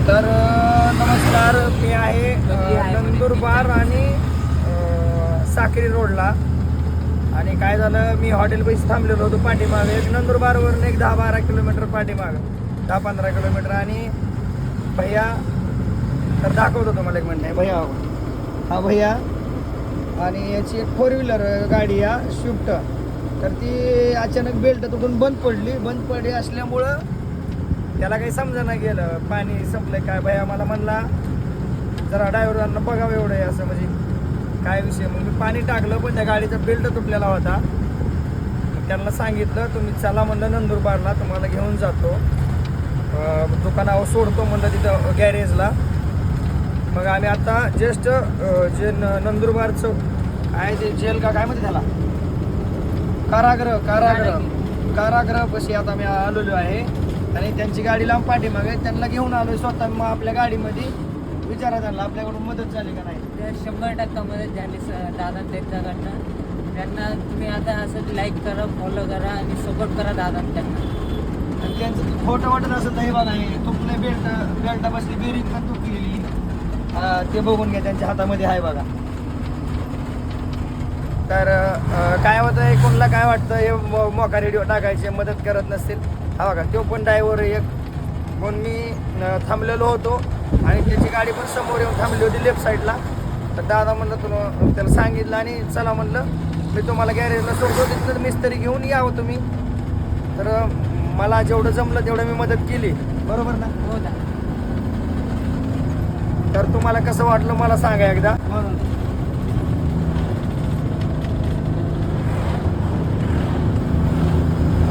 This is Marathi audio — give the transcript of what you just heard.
तर नमस्कार, मी आहे नंदुरबार आणि साक्री रोडला. आणि काय झालं, मी हॉटेल पैसे थांबलेलो होतो पाठीमागे, एक नंदुरबारवरून एक 10-12 किलोमीटर पाठीमागं, 10-15 किलोमीटर. आणि भैया तर दाखवतो तुम्हाला, एक म्हणणं आहे भैया, हा भैया. आणि याची एक 4 व्हीलर गाडी या स्विफ्ट, तर ती अचानक बेल्ट तुटून बंद पडली असल्यामुळं त्याला काही समजा गेलं, पाणी संपलं काय. भैया मला म्हणला जरा ड्रायव्हरांना बघावं एवढं आहे असं, म्हणजे काय विषय. मग मी पाणी टाकलं, पण त्या गाडीचा बेल्ट तुटलेला होता. मग त्यांना सांगितलं तुम्ही चला म्हणलं नंदुरबारला, तुम्हाला घेऊन जातो, दुकानावर सोडतो म्हणलं तिथं गॅरेजला. मग आम्ही आता जस्ट जे नंदुरबारचं आहे ते जेल का काय म्हणते त्याला, कारागृह कशी आता मी आलेलो आहे. आणि त्यांची गाडी लांब पाठीमागे, त्यांना घेऊन आलोय स्वतः. मग आपल्या गाडीमध्ये विचारा त्यांना आपल्याकडून मदत झाली का नाही. तर 100% मदत झाली दादा त्यांच्याकडनं. त्यांना तुम्ही आता असं लाईक करा, फॉलो करा आणि सपोर्ट करा दादा त्यांना. आणि त्यांचं खोटं वाटत असं नाही बघा, हे तुटले बेल्ट बसली, बेरिंग पण तुटलेली, ते बघून घ्या, त्यांच्या हातामध्ये आहे बघा. तर काय होतं, कोणाला काय वाटतं हे मोका रेडिओ टाकायचे मदत करत नसतील. हा बघा, तो पण ड्रायव्हर एक कोण, मी थांबलेलो होतो आणि त्याची गाडी पण समोर येऊन थांबली होती लेफ्ट साईडला. तर दादा म्हणलं तुला, त्याला सांगितलं आणि चला म्हणलं मी तुम्हाला गॅरेजला सोडतो, तिथलं मिस्त्री घेऊन यावं तुम्ही. तर मला जेवढं जमलं तेवढं मी मदत केली, बरोबर ना. हो ना. तर तुम्हाला कसं वाटलं मला सांगा एकदा. बरोबर.